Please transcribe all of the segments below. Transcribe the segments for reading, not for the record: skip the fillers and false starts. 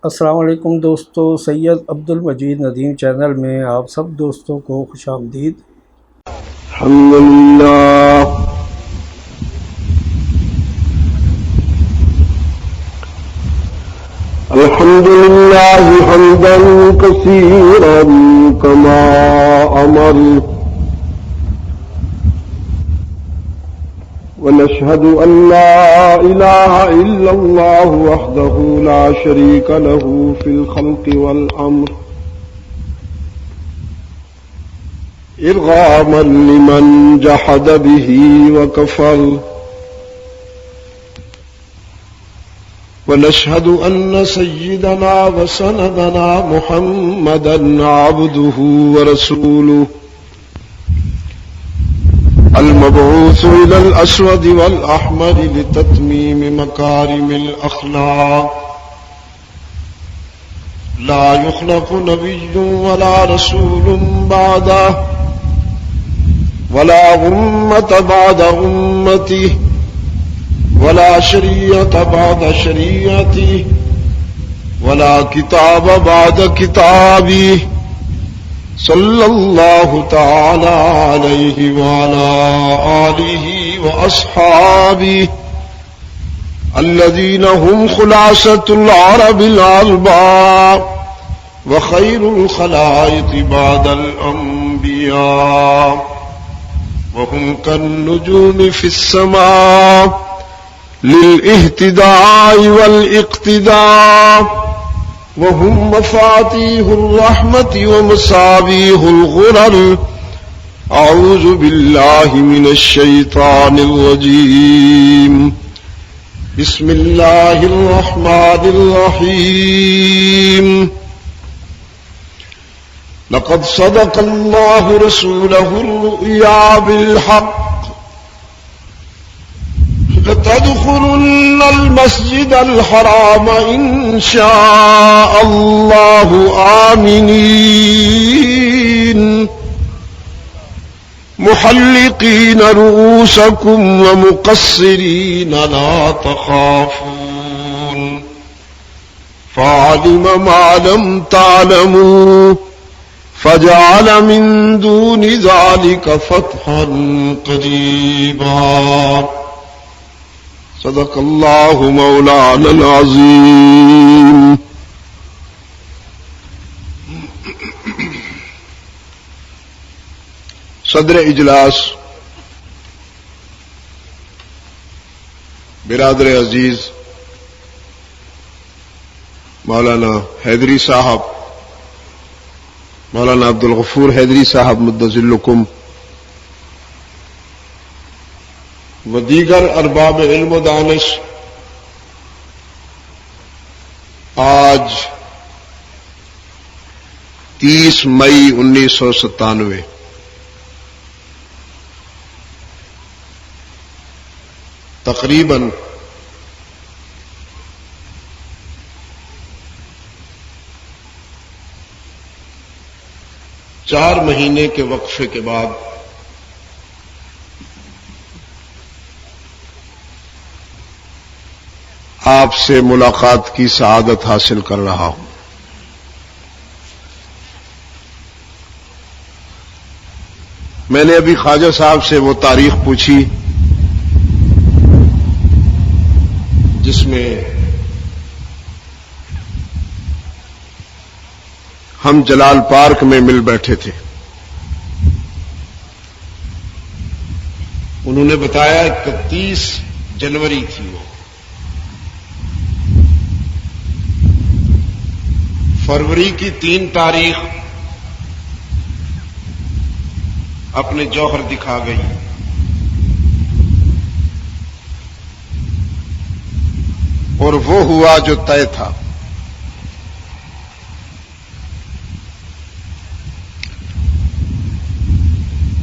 السلام علیکم دوستو، سید عبد المجید ندیم چینل میں آپ سب دوستوں کو خوش آمدید۔ الحمد للہ الحمد للہ حمدا کثیرا کما امر ونشهد ان لا اله الا الله وحده لا شريك له في الخلق والامر ارغاما لمن جحد به وكفر ونشهد ان سيدنا وسندنا محمدا عبده ورسوله المبعوث الى الاسود والاحمر لتتميم مكارم الاخلاق لا يخلق نبي ولا رسول بعده ولا أمة بعد أمته ولا شريعة بعد شريعته ولا كتاب بعد كتابه صلى الله تعالى عليه وعلى آله وأصحابه الذين هم خلاصة العرب الأربعة وخير الخلائق بعد الأنبياء وهم كالنجوم في السماء للاهتداء والاقتداء وهم مفاتيح الرحمة ومصابيح الغرر. أعوذ بالله من الشيطان الرجيم. بسم الله الرحمن الرحيم. لقد صدق الله رسوله الرؤيا بالحق لتدخلن المسجد الحرام إن شاء الله آمنين محلقين رؤوسكم ومقصرين لا تخافون فعلم ما لم تعلموا فجعل من دون ذلك فتحا قريبا. صدق الله مولانا العظيم. صدر اجلاس برادر عزیز مولانا حیدری صاحب، مولانا عبدالغفور حیدری صاحب مدظلکم و دیگر ارباب علم و دانش، آج 30 مئی 1997 تقریباً چار مہینے کے وقفے کے بعد آپ سے ملاقات کی سعادت حاصل کر رہا ہوں. میں نے ابھی خواجہ صاحب سے وہ تاریخ پوچھی جس میں ہم جلال پارک میں مل بیٹھے تھے. انہوں نے بتایا 31 جنوری تھی وہ. فروری کی 3 تاریخ اپنے جوہر دکھا گئی. اور وہ ہوا جو طے تھا.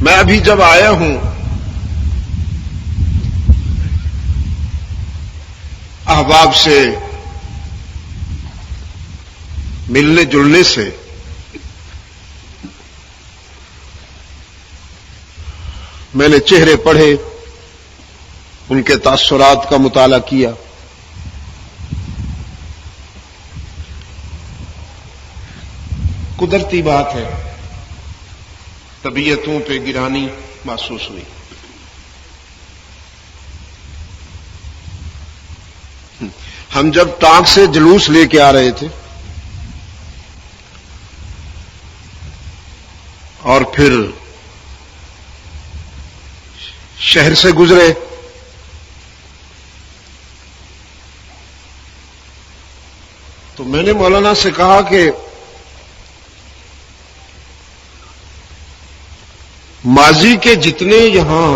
میں ابھی جب آیا ہوں احباب سے ملنے جلنے سے میں نے چہرے پڑھے، ان کے تاثرات کا مطالعہ کیا. قدرتی بات ہے، طبیعتوں پہ گرانی محسوس ہوئی۔ ہم جب ٹانک سے جلوس لے کے آ رہے تھے اور پھر شہر سے گزرے تو میں نے مولانا سے کہا کہ ماضی کے جتنے یہاں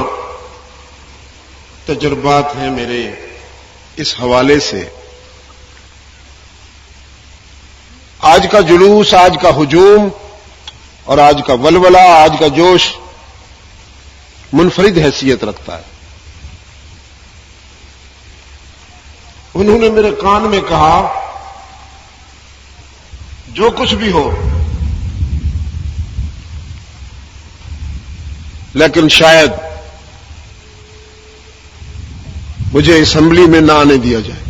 تجربات ہیں میرے اس حوالے سے، آج کا جلوس، آج کا ہجوم اور آج کا ولولہ، آج کا جوش منفرد حیثیت رکھتا ہے۔ انہوں نے میرے کان میں کہا جو کچھ بھی ہو، لیکن شاید مجھے اسمبلی میں نہ آنے دیا جائے۔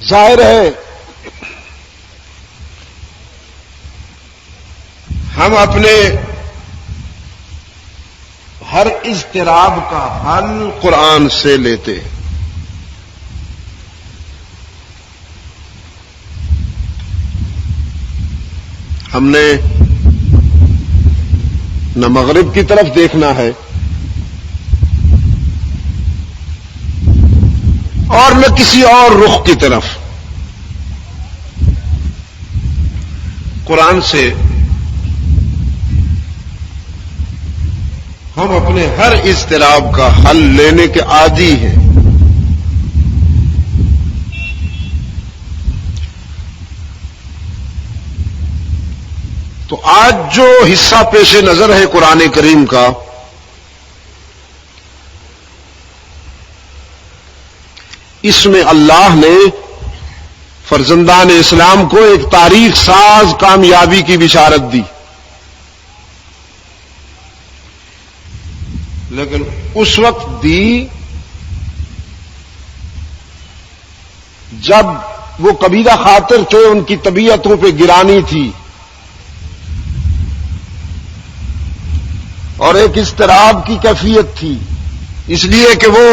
ظاہر ہے ہم اپنے ہر اضطراب کا حل قرآن سے لیتے ہیں۔ ہم نے نہ مغرب کی طرف دیکھنا ہے اور نہ کسی اور رخ کی طرف، قرآن سے ہم اپنے ہر اضطراب کا حل لینے کے عادی ہیں۔ تو آج جو حصہ پیش نظر ہے قرآن کریم کا، اس میں اللہ نے فرزندان اسلام کو ایک تاریخ ساز کامیابی کی بشارت دی، لیکن اس وقت دی جب وہ کبیرہ خاطر تھے، ان کی طبیعتوں پہ گرانی تھی اور ایک اضطراب کی کیفیت تھی، اس لیے کہ وہ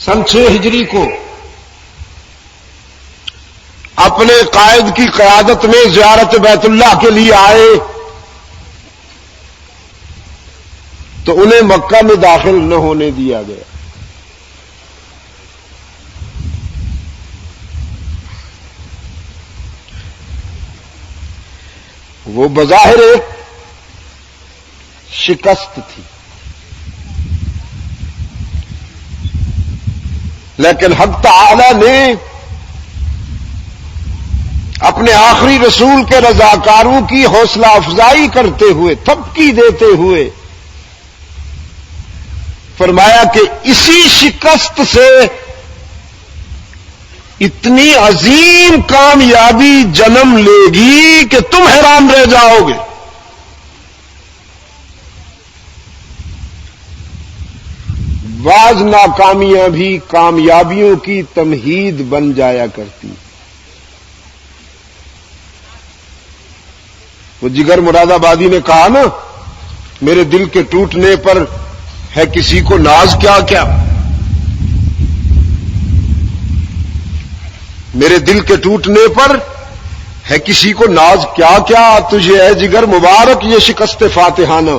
سن 6 ہجری کو اپنے قائد کی قیادت میں زیارت بیت اللہ کے لیے آئے تو انہیں مکہ میں داخل نہ ہونے دیا گیا۔ وہ بظاہر ایک شکست تھی، لیکن حق تعالی نے اپنے آخری رسول کے رضاکاروں کی حوصلہ افزائی کرتے ہوئے، تھپکی دیتے ہوئے فرمایا کہ اسی شکست سے اتنی عظیم کامیابی جنم لے گی کہ تم حیران رہ جاؤ گے۔ بعض ناکامیاں بھی کامیابیوں کی تمہید بن جایا کرتی۔ وہ جگر مراد آبادی نے کہا نا، میرے دل کے ٹوٹنے پر ہے کسی کو ناز کیا کیا، میرے دل کے ٹوٹنے پر ہے کسی کو ناز کیا کیا، تجھے اے جگر مبارک یہ شکست فاتحانہ۔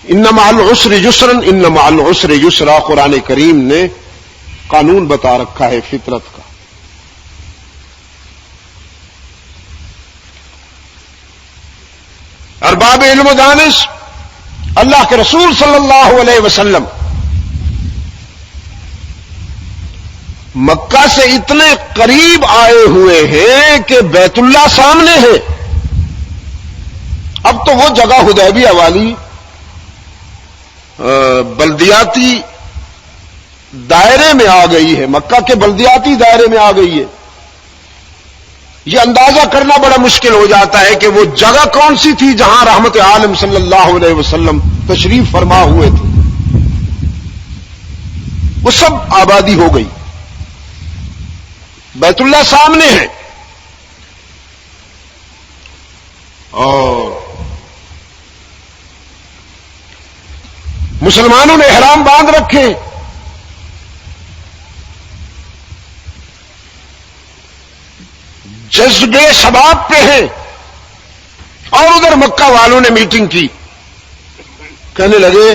ان مع العسر یسرا، ان مع العسر یسرا، قرآن کریم نے قانون بتا رکھا ہے فطرت کا۔ ارباب علم و دانش اللہ کے رسول صلی اللہ علیہ وسلم مکہ سے اتنے قریب آئے ہوئے ہیں کہ بیت اللہ سامنے ہے۔ اب تو وہ جگہ حدیبیہ والی بلدیاتی دائرے میں آ گئی ہے، مکہ کے بلدیاتی دائرے میں آ گئی ہے۔ یہ اندازہ کرنا بڑا مشکل ہو جاتا ہے کہ وہ جگہ کون سی تھی جہاں رحمت عالم صلی اللہ علیہ وسلم تشریف فرما ہوئے تھے، وہ سب آبادی ہو گئی. بیت اللہ سامنے ہے اور مسلمانوں نے احرام باندھ رکھے. جذبے شباب پہ ہیں اور ادھر مکہ والوں نے میٹنگ کی، کہنے لگے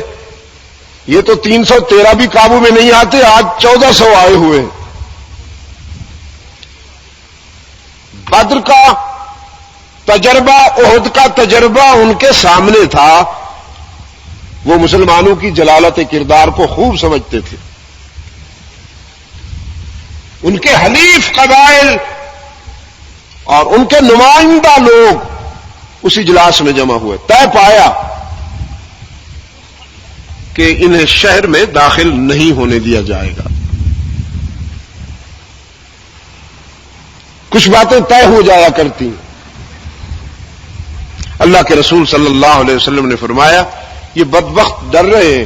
یہ تو 313 بھی قابو میں نہیں آتے، آج 1400 آئے ہوئے. بدر کا تجربہ، احد کا تجربہ ان کے سامنے تھا. وہ مسلمانوں کی جلالت کردار کو خوب سمجھتے تھے. ان کے حلیف قبائل اور ان کے نمائندہ لوگ اس اجلاس میں جمع ہوئے. طے پایا کہ انہیں شہر میں داخل نہیں ہونے دیا جائے گا. کچھ باتیں طے ہو جایا کرتی ہیں. اللہ کے رسول صلی اللہ علیہ وسلم نے فرمایا یہ بدبخت ڈر رہے ہیں،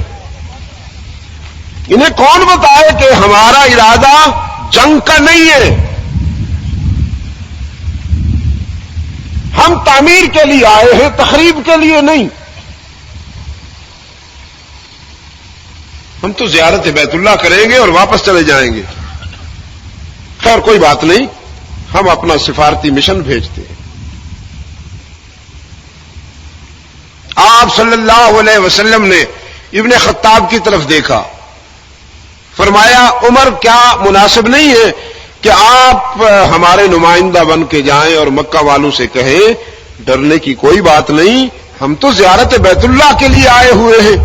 انہیں کون بتائے کہ ہمارا ارادہ جنگ کا نہیں ہے، ہم تعمیر کے لیے آئے ہیں، تخریب کے لیے نہیں. ہم تو زیارت بیت اللہ کریں گے اور واپس چلے جائیں گے. خیر کوئی بات نہیں، ہم اپنا سفارتی مشن بھیجتے ہیں. آپ صلی اللہ علیہ وسلم نے ابن خطاب کی طرف دیکھا، فرمایا عمر کیا مناسب نہیں ہے کہ آپ ہمارے نمائندہ بن کے جائیں اور مکہ والوں سے کہیں ڈرنے کی کوئی بات نہیں، ہم تو زیارت بیت اللہ کے لیے آئے ہوئے ہیں.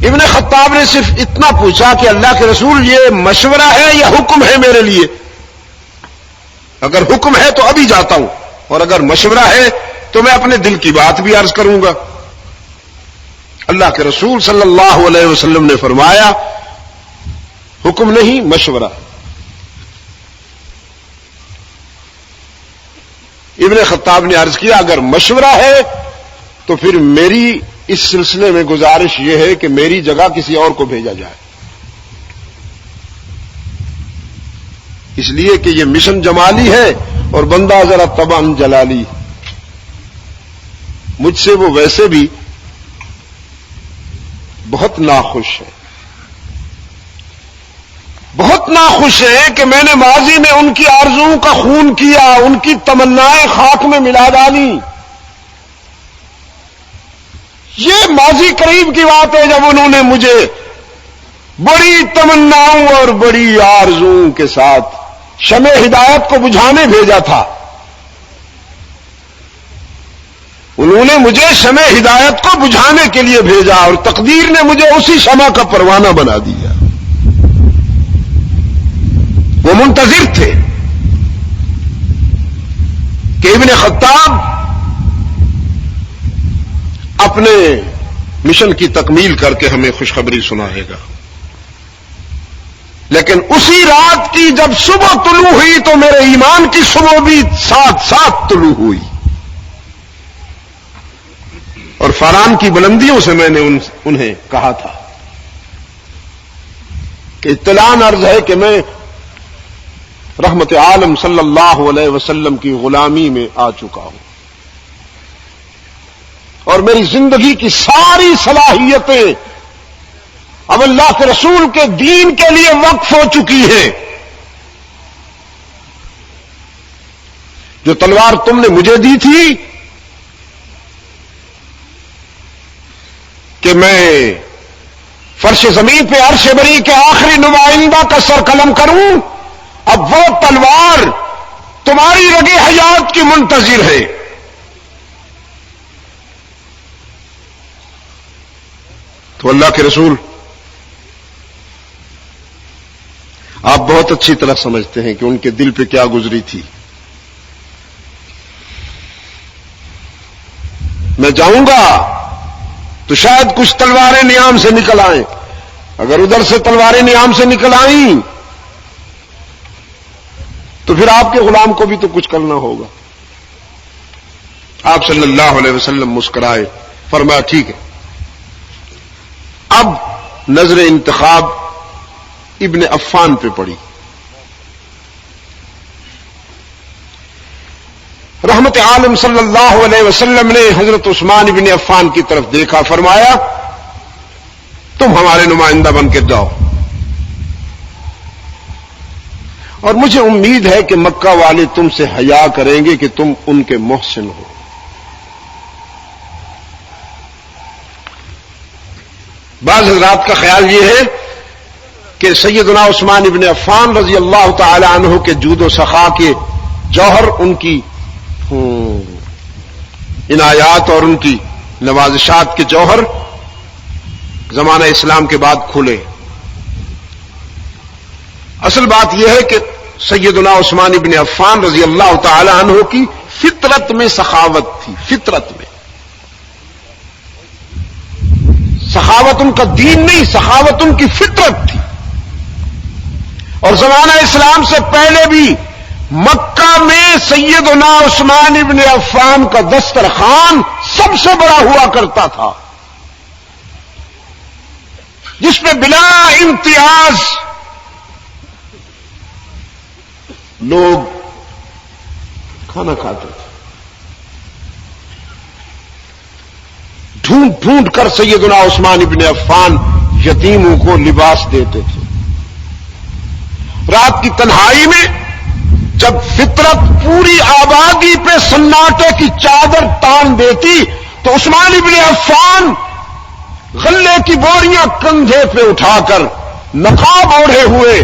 ابن خطاب نے صرف اتنا پوچھا کہ اللہ کے رسول یہ مشورہ ہے یا حکم ہے میرے لیے؟ اگر حکم ہے تو ابھی جاتا ہوں، اور اگر مشورہ ہے تو میں اپنے دل کی بات بھی عرض کروں گا. اللہ کے رسول صلی اللہ علیہ وسلم نے فرمایا حکم نہیں، مشورہ. ابن خطاب نے عرض کیا اگر مشورہ ہے تو پھر میری اس سلسلے میں گزارش یہ ہے کہ میری جگہ کسی اور کو بھیجا جائے، اس لیے کہ یہ مشن جمالی ہے اور بندہ ذرا طبعاً جلالی. مجھ سے وہ ویسے بھی بہت ناخوش ہے، بہت ناخوش ہے کہ میں نے ماضی میں ان کی آرزوؤں کا خون کیا، ان کی تمنائیں خاک میں ملا ڈالی. یہ ماضی قریب کی بات ہے جب انہوں نے مجھے بڑی تمناؤں اور بڑی آرزوؤں کے ساتھ شمع ہدایت کو بجھانے بھیجا تھا. انہوں نے مجھے شمع ہدایت کو بجھانے کے لیے بھیجا اور تقدیر نے مجھے اسی شمع کا پروانہ بنا دیا. وہ منتظر تھے کہ ابن خطاب اپنے مشن کی تکمیل کر کے ہمیں خوشخبری سنائے گا. لیکن اسی رات کی جب صبح طلوع ہوئی تو میرے ایمان کی صبح بھی ساتھ ساتھ طلوع ہوئی، اور فاران کی بلندیوں سے میں نے انہیں کہا تھا کہ اطلاع عرض ہے کہ میں رحمت عالم صلی اللہ علیہ وسلم کی غلامی میں آ چکا ہوں، اور میری زندگی کی ساری صلاحیتیں اب اللہ کے رسول کے دین کے لیے وقف ہو چکی ہیں. جو تلوار تم نے مجھے دی تھی کہ میں فرش زمین پہ عرش بری کے آخری نمائندہ کا سر قلم کروں، اب وہ تلوار تمہاری رگے حیات کی منتظر ہے. تو اللہ کے رسول آپ بہت اچھی طرح سمجھتے ہیں کہ ان کے دل پہ کیا گزری تھی. میں جاؤں گا تو شاید کچھ تلواریں نیام سے نکل آئیں، اگر ادھر سے تلواریں نیام سے نکل آئیں تو تو پھر آپ کے غلام کو بھی تو کچھ کرنا ہوگا۔ آپ صلی اللہ علیہ وسلم مسکرائے، فرمایا ٹھیک ہے۔ اب نظر انتخاب ابن عفان پہ پڑی۔ رحمت عالم صلی اللہ علیہ وسلم نے حضرت عثمان ابن عفان کی طرف دیکھا، فرمایا تم ہمارے نمائندہ بن کے جاؤ، اور مجھے امید ہے کہ مکہ والے تم سے حیا کریں گے کہ تم ان کے محسن ہو۔ بعض حضرات کا خیال یہ ہے کہ سیدنا عثمان ابن عفان رضی اللہ تعالی عنہ کے جود و سخا کے جوہر، ان کی عنایات اور ان کی نوازشات کے جوہر زمانہ اسلام کے بعد کھلے۔ اصل بات یہ ہے کہ سیدنا عثمان ابن عفان رضی اللہ تعالی عنہ کی فطرت میں سخاوت تھی، فطرت میں سخاوت ان کا دین نہیں، سخاوت ان کی فطرت تھی۔ اور زمانہ اسلام سے پہلے بھی مکہ میں سیدنا عثمان ابن عفان کا دسترخوان سب سے بڑا ہوا کرتا تھا، جس پہ بلا امتیاز لوگ کھانا کھاتے تھے۔ ڈھونڈ ڈھونڈ کر سیدنا عثمان ابن عفان یتیموں کو لباس دیتے تھے۔ رات کی تنہائی میں جب فطرت پوری آبادی پہ سناٹے کی چادر تان دیتی تو عثمان ابن عفان غلے کی بوریاں کندھے پہ اٹھا کر نقاب اوڑھے ہوئے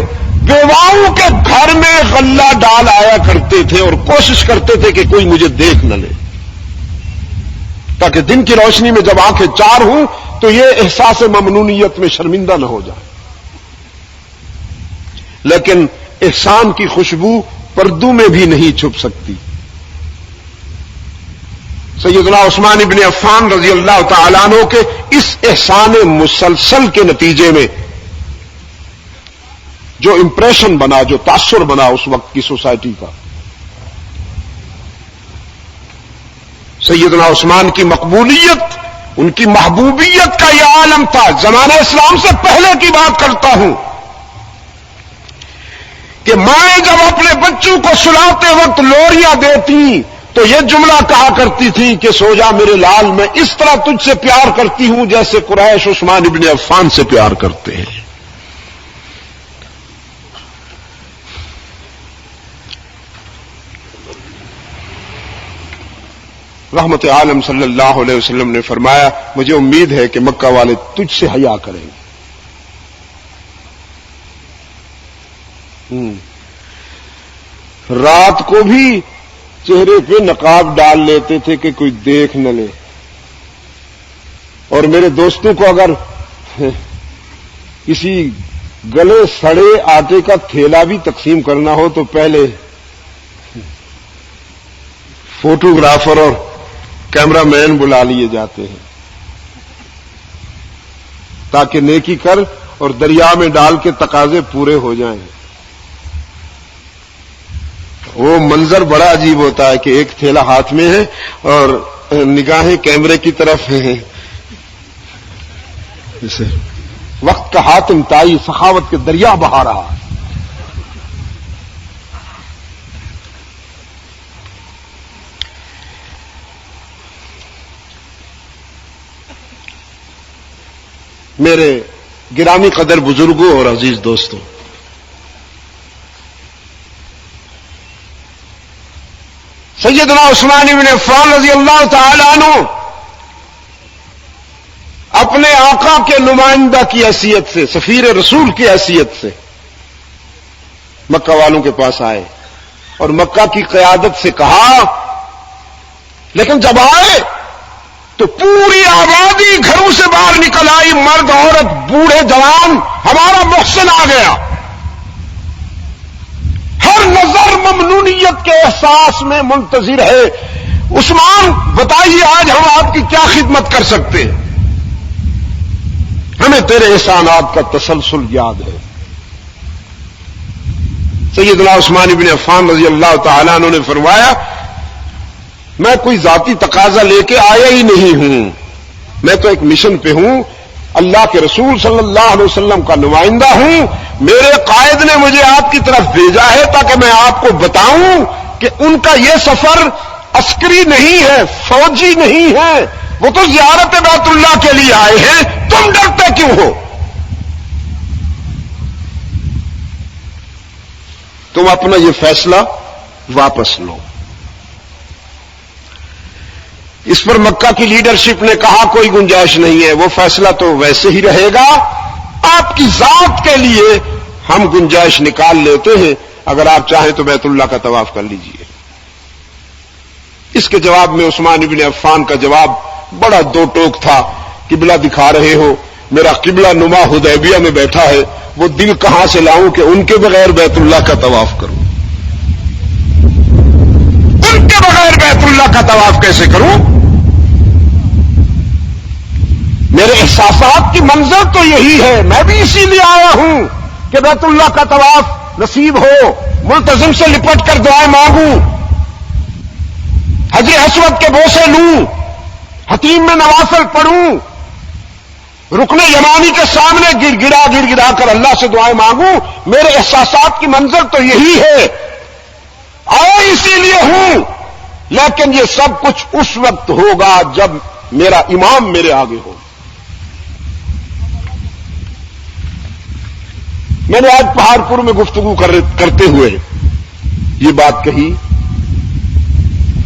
بیواؤں کے گھر میں غلہ ڈال آیا کرتے تھے، اور کوشش کرتے تھے کہ کوئی مجھے دیکھ نہ لے، تاکہ دن کی روشنی میں جب آنکھیں چار ہوں تو یہ احساس ممنونیت میں شرمندہ نہ ہو جائے۔ لیکن احسان کی خوشبو پردوں میں بھی نہیں چھپ سکتی۔ سیدنا عثمان ابن عفان رضی اللہ تعالیٰ عنہ کے اس احسان مسلسل کے نتیجے میں جو امپریشن بنا، جو تاثر بنا اس وقت کی سوسائٹی کا، سیدنا عثمان کی مقبولیت، ان کی محبوبیت کا یہ عالم تھا۔ زمانہ اسلام سے پہلے کی بات کرتا ہوں کہ مائیں جب اپنے بچوں کو سلاتے وقت لوریاں دیتی تو یہ جملہ کہا کرتی تھی کہ سو جا میرے لال، میں اس طرح تجھ سے پیار کرتی ہوں جیسے قریش عثمان ابن عفان سے پیار کرتے ہیں۔ رحمت عالم صلی اللہ علیہ وسلم نے فرمایا مجھے امید ہے کہ مکہ والے تجھ سے حیا کریں گے۔ رات کو بھی چہرے پہ نقاب ڈال لیتے تھے کہ کوئی دیکھ نہ لے، اور میرے دوستوں کو اگر کسی گلے سڑے آٹے کا تھیلا بھی تقسیم کرنا ہو تو پہلے فوٹوگرافر اور کیمرہ مین بلا لیے جاتے ہیں تاکہ نیکی کر اور دریا میں ڈال کے تقاضے پورے ہو جائیں۔ وہ منظر بڑا عجیب ہوتا ہے کہ ایک تھیلا ہاتھ میں ہے اور نگاہیں کیمرے کی طرف ہیں۔ جیسے وقت کا حاتم تائی سخاوت کے دریا بہا رہا ہے۔ میرے گرامی قدر بزرگوں اور عزیز دوستوں، سیدنا عثمان بن عفان رضی اللہ تعالی عنہ اپنے آقا کے نمائندہ کی حیثیت سے، سفیر رسول کی حیثیت سے مکہ والوں کے پاس آئے اور مکہ کی قیادت سے کہا، لیکن جب آئے تو پوری آبادی گھروں سے باہر نکل آئی، مرد عورت بوڑھے جوان، ہمارا محسن آ گیا۔ ہر نظر ممنونیت کے احساس میں منتظر ہے۔ عثمان بتائیے آج ہم آپ کی کیا خدمت کر سکتے ہیں؟ ہمیں تیرے احسانات کا تسلسل یاد ہے۔ سیدنا عثمان ابن عفان رضی اللہ تعالیٰ عنہ نے فرمایا میں کوئی ذاتی تقاضا لے کے آیا ہی نہیں ہوں، میں تو ایک مشن پہ ہوں، اللہ کے رسول صلی اللہ علیہ وسلم کا نمائندہ ہوں، میرے قائد نے مجھے آپ کی طرف بھیجا ہے تاکہ میں آپ کو بتاؤں کہ ان کا یہ سفر عسکری نہیں ہے، فوجی نہیں ہے، وہ تو زیارت بیت اللہ کے لیے آئے ہیں، تم ڈرتے کیوں ہو؟ تم اپنا یہ فیصلہ واپس لو۔ اس پر مکہ کی لیڈرشپ نے کہا کوئی گنجائش نہیں ہے، وہ فیصلہ تو ویسے ہی رہے گا، آپ کی ذات کے لیے ہم گنجائش نکال لیتے ہیں، اگر آپ چاہیں تو بیت اللہ کا طواف کر لیجئے۔ اس کے جواب میں عثمان ابن عفان کا جواب بڑا دو ٹوک تھا، قبلہ دکھا رہے ہو، میرا قبلہ نما حدیبیہ میں بیٹھا ہے، وہ دل کہاں سے لاؤں کہ ان کے بغیر بیت اللہ کا طواف کروں؟ ان کے بغیر بیت اللہ کا طواف کیسے کروں؟ میرے احساسات کی منظر تو یہی ہے، میں بھی اسی لیے آیا ہوں کہ بیت اللہ کا طواف نصیب ہو، ملتزم سے لپٹ کر دعائیں مانگوں، حجر اسود کے بوسے لوں، حتیم میں نوافل پڑھوں، رکن یمانی کے سامنے گڑ گڑا کر اللہ سے دعائیں مانگوں۔ میرے احساسات کی منظر تو یہی ہے، آیا اسی لیے ہوں، لیکن یہ سب کچھ اس وقت ہوگا جب میرا امام میرے آگے ہو۔ میں نے آج پہاڑپور میں گفتگو کرتے ہوئے یہ بات کہی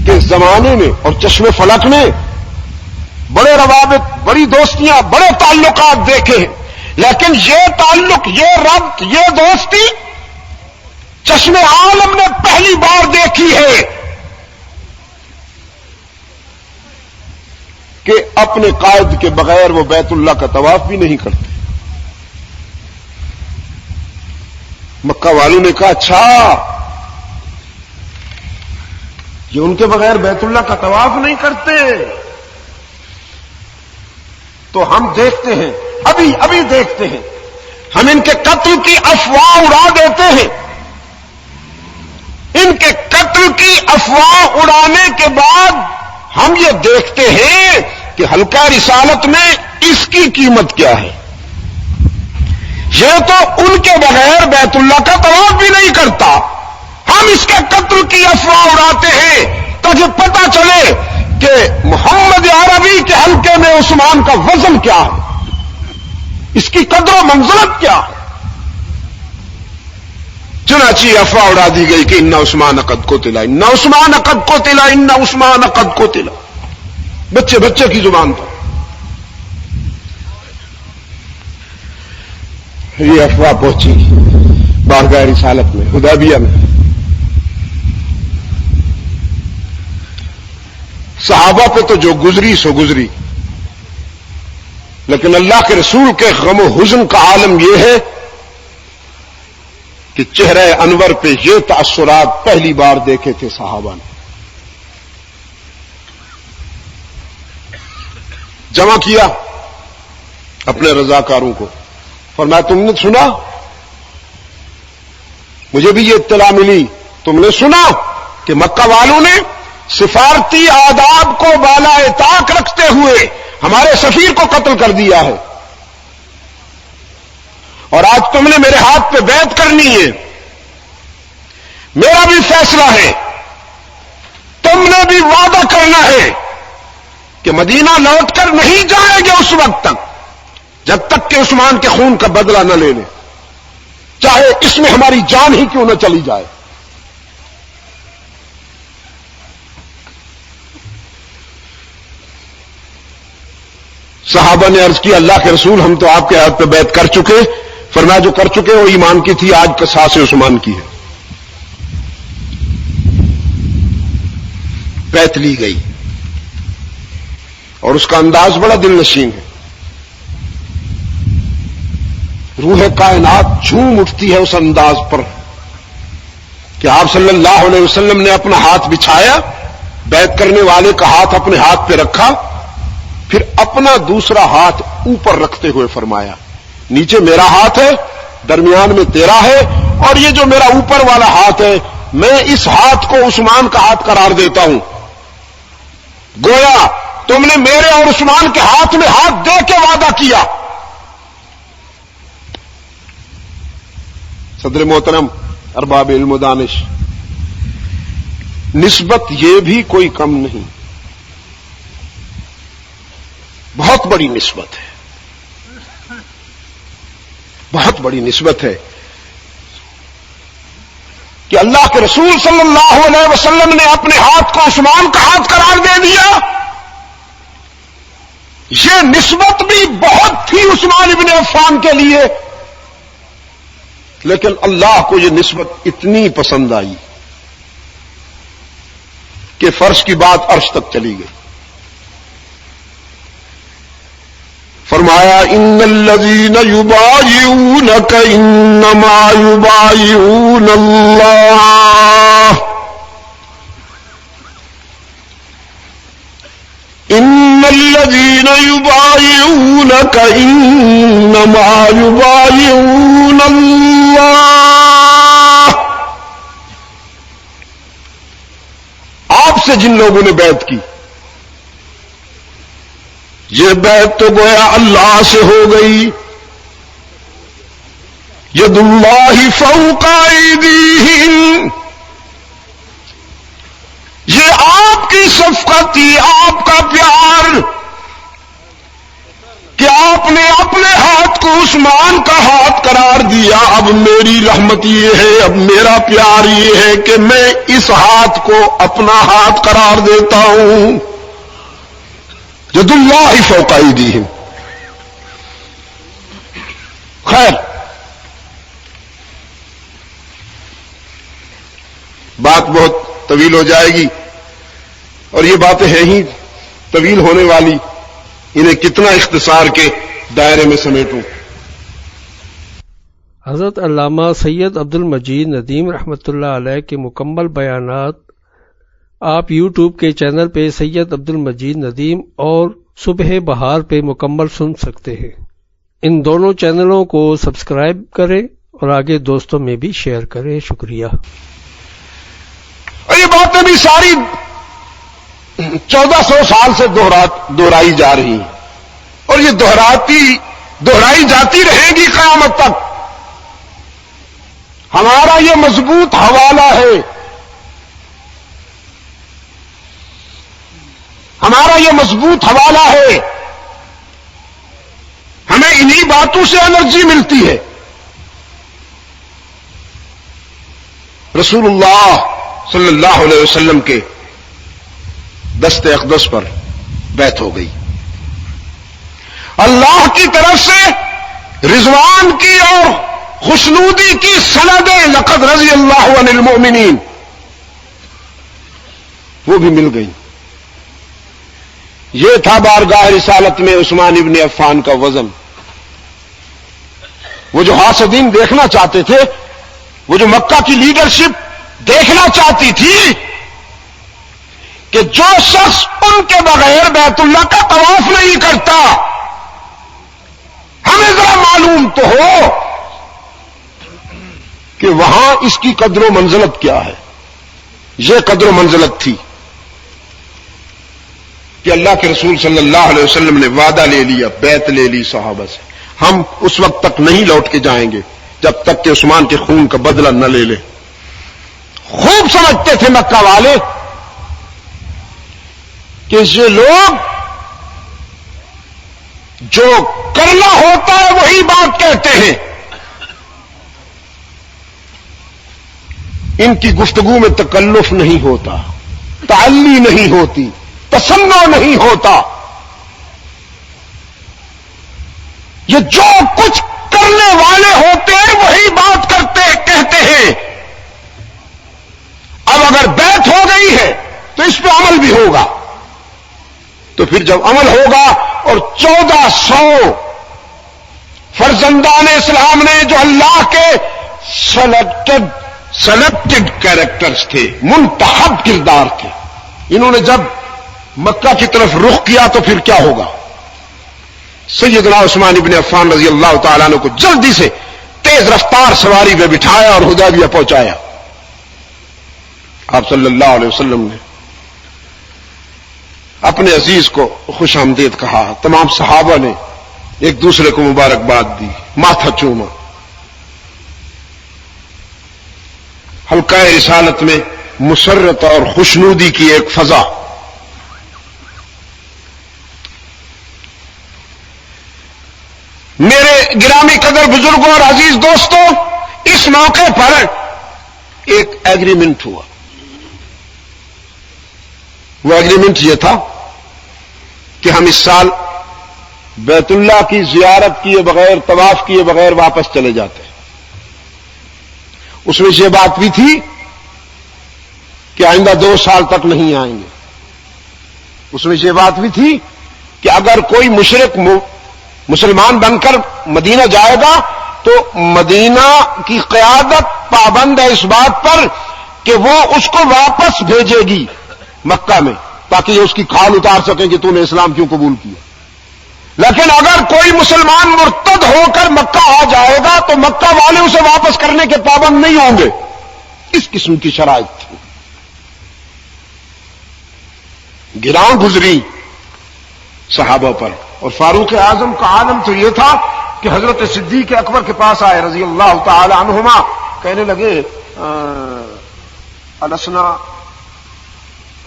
کہ اس زمانے میں اور چشم فلک میں بڑے روابط، بڑی دوستیاں، بڑے تعلقات دیکھے ہیں، لیکن یہ تعلق، یہ ربط، یہ دوستی چشم عالم نے پہلی بار دیکھی ہے کہ اپنے قائد کے بغیر وہ بیت اللہ کا طواف بھی نہیں کرتے۔ مکہ والوں نے کہا اچھا یہ ان کے بغیر بیت اللہ کا طواف نہیں کرتے، تو ہم دیکھتے ہیں، ابھی دیکھتے ہیں، ہم ان کے قتل کی افواہ اڑا دیتے ہیں، ان کے قتل کی افواہ اڑانے کے بعد ہم یہ دیکھتے ہیں کہ حلقہ رسالت میں اس کی قیمت کیا ہے۔ یہ تو ان کے بغیر بیت اللہ کا طواف بھی نہیں کرتا، ہم اس کے قتل کی افواہ اڑاتے ہیں تاکہ پتہ چلے کہ محمد عربی کے حلقے میں عثمان کا وزن کیا ہے، اس کی قدر و منزلت کیا ہے۔ چنانچہ افواہ اڑا دی گئی کہ ان عثمان قد قتل، ان عثمان قد قتل، ان عثمان قد قتل، بچے کی زبان پر یہ افواہ پہنچی بارگاہ رسالت میں، حدیبیہ میں۔ صحابہ پہ تو جو گزری سو گزری، لیکن اللہ کے رسول کے غم و حزن کا عالم یہ ہے کہ چہرہ انور پہ یہ تاثرات پہلی بار دیکھے تھے صحابہ نے۔ جمع کیا اپنے رضاکاروں کو، فرمایا تم نے سنا، مجھے بھی یہ اطلاع ملی، تم نے سنا کہ مکہ والوں نے سفارتی آداب کو بالائے طاق رکھتے ہوئے ہمارے سفیر کو قتل کر دیا ہے، اور آج تم نے میرے ہاتھ پہ بیعت کرنی ہے، میرا بھی فیصلہ ہے، تم نے بھی وعدہ کرنا ہے کہ مدینہ لوٹ کر نہیں جائیں گے اس وقت تک جب تک کہ عثمان کے خون کا بدلہ نہ لے لیں، چاہے اس میں ہماری جان ہی کیوں نہ چلی جائے۔ صحابہ نے عرض کیا اللہ کے رسول ہم تو آپ کے ہاتھ پہ بیعت کر چکے، فرمایا جو کر چکے وہ ایمان کی تھی، آج قصاص عثمان کی ہے۔ بیعت لی گئی اور اس کا انداز بڑا دل نشین ہے، روح کائنات جھوم اٹھتی ہے اس انداز پر کہ آپ صلی اللہ علیہ وسلم نے اپنا ہاتھ بچھایا، بیعت کرنے والے کا ہاتھ اپنے ہاتھ پہ رکھا، پھر اپنا دوسرا ہاتھ اوپر رکھتے ہوئے فرمایا نیچے میرا ہاتھ ہے، درمیان میں تیرا ہے، اور یہ جو میرا اوپر والا ہاتھ ہے میں اس ہاتھ کو عثمان کا ہاتھ قرار دیتا ہوں. گویا تم نے میرے اور عثمان کے ہاتھ میں ہاتھ دے کے وعدہ کیا. صدر محترم، ارباب علم و دانش، نسبت یہ بھی کوئی کم نہیں، بہت بڑی نسبت ہے، بہت بڑی نسبت ہے کہ اللہ کے رسول صلی اللہ علیہ وسلم نے اپنے ہاتھ کو عثمان کا ہاتھ قرار دے دیا. یہ نسبت بھی بہت تھی عثمان ابن عفان کے لیے، لیکن اللہ کو یہ نسبت اتنی پسند آئی کہ فرش کی بات عرش تک چلی گئی. فرمایا ان الذین یبایعونک انما یبایعون اللہ، ان الذین یبایعونک انما یبایعون اللہ. آپ سے جن لوگوں نے بیعت کی، یہ بیعت تو گویا اللہ سے ہو گئی. ید اللہ فوق ایدیہم، یہ آپ کی شفقت تھی، آپ کا پیار کہ آپ نے اپنے ہاتھ کو عثمان کا ہاتھ قرار دیا. اب میری رحمت یہ ہے، اب میرا پیار یہ ہے کہ میں اس ہاتھ کو اپنا ہاتھ قرار دیتا ہوں. ید اللہ فوق ایدیہم. خیر، بات بہت طویل ہو جائے گی اور یہ باتیں ہیں ہی طویل ہونے والی، انہیں کتنا اختصار کے دائرے میں سمیٹوں. حضرت علامہ سید عبد المجید ندیم رحمۃ اللہ علیہ کے مکمل بیانات آپ یوٹیوب کے چینل پہ سید عبد المجید ندیم اور صبح بہار پہ مکمل سن سکتے ہیں. ان دونوں چینلوں کو سبسکرائب کریں اور آگے دوستوں میں بھی شیئر کریں. شکریہ. اور یہ باتیں بھی ساری 1400 سال سے دہرائی جا رہی ہیں اور یہ دہرائی جاتی رہے گی قیامت تک. ہمارا یہ مضبوط حوالہ ہے، ہمارا یہ مضبوط حوالہ ہے. ہمیں انہی باتوں سے انرجی ملتی ہے. رسول اللہ صلی اللہ علیہ وسلم کے دست اقدس پر بیعت ہو گئی. اللہ کی طرف سے رضوان کی اور خوشنودی کی سندیں لقد رضی اللہ عن المؤمنین وہ بھی مل گئی. یہ تھا بارگاہ رسالت میں عثمان ابن عفان کا وزن. وہ جو حاسدین دیکھنا چاہتے تھے، وہ جو مکہ کی لیڈرشپ دیکھنا چاہتی تھی کہ جو شخص ان کے بغیر بیت اللہ کا طواف نہیں کرتا، ہمیں ذرا معلوم تو ہو کہ وہاں اس کی قدر و منزلت کیا ہے. یہ قدر و منزلت تھی کہ اللہ کے رسول صلی اللہ علیہ وسلم نے وعدہ لے لیا، بیعت لے لی صحابہ سے، ہم اس وقت تک نہیں لوٹ کے جائیں گے جب تک کہ عثمان کے خون کا بدلہ نہ لے لے. خوب سمجھتے تھے مکہ والے کہ یہ لوگ جو کرنا ہوتا ہے وہی بات کہتے ہیں. ان کی گفتگو میں تکلف نہیں ہوتا، تعلی نہیں ہوتی، تسنع نہیں ہوتا. یہ جو کچھ کرنے والے ہوتے ہیں وہی بات کہتے ہیں. اب اگر بیعت ہو گئی ہے تو اس پہ عمل بھی ہوگا. تو پھر جب عمل ہوگا اور 1400 فرزندان اسلام نے جو اللہ کے سلیکٹڈ کیریکٹرز تھے، منتخب کردار تھے، انہوں نے جب مکہ کی طرف رخ کیا تو پھر کیا ہوگا؟ سیدنا عثمان ابن عفان رضی اللہ تعالیٰ عنہ کو جلدی سے تیز رفتار سواری پہ بٹھایا اور حدیبیہ پہنچایا. آپ صلی اللہ علیہ وسلم نے اپنے عزیز کو خوش آمدید کہا. تمام صحابہ نے ایک دوسرے کو مبارکباد دی, ماتھا چوما. حلقہ رسالت میں مسرت اور خوشنودی کی ایک فضا. میرے گرامی قدر بزرگوں اور عزیز دوستوں, اس موقع پر ایک ایگریمنٹ ہوا. وہ ایگریمنٹ یہ تھا کہ ہم اس سال بیت اللہ کی زیارت کیے بغیر, طواف کیے بغیر واپس چلے جاتے ہیں. اس میں یہ بات بھی تھی کہ آئندہ 2 سال تک نہیں آئیں گے. اس میں یہ بات بھی تھی کہ اگر کوئی مشرک مسلمان بن کر مدینہ جائے گا تو مدینہ کی قیادت پابند ہے اس بات پر کہ وہ اس کو واپس بھیجے گی مکہ میں, تاکہ یہ اس کی کھال اتار سکیں کہ تو نے اسلام کیوں قبول کیا. لیکن اگر کوئی مسلمان مرتد ہو کر مکہ آ جائے گا تو مکہ والے اسے واپس کرنے کے پابند نہیں ہوں گے. اس قسم کی شرائط تھی. گراں گزری صحابہ پر. اور فاروق اعظم کا عالم تو یہ تھا کہ حضرت صدیق اکبر کے پاس آئے رضی اللہ تعالی عنہما, کہنے لگے السنا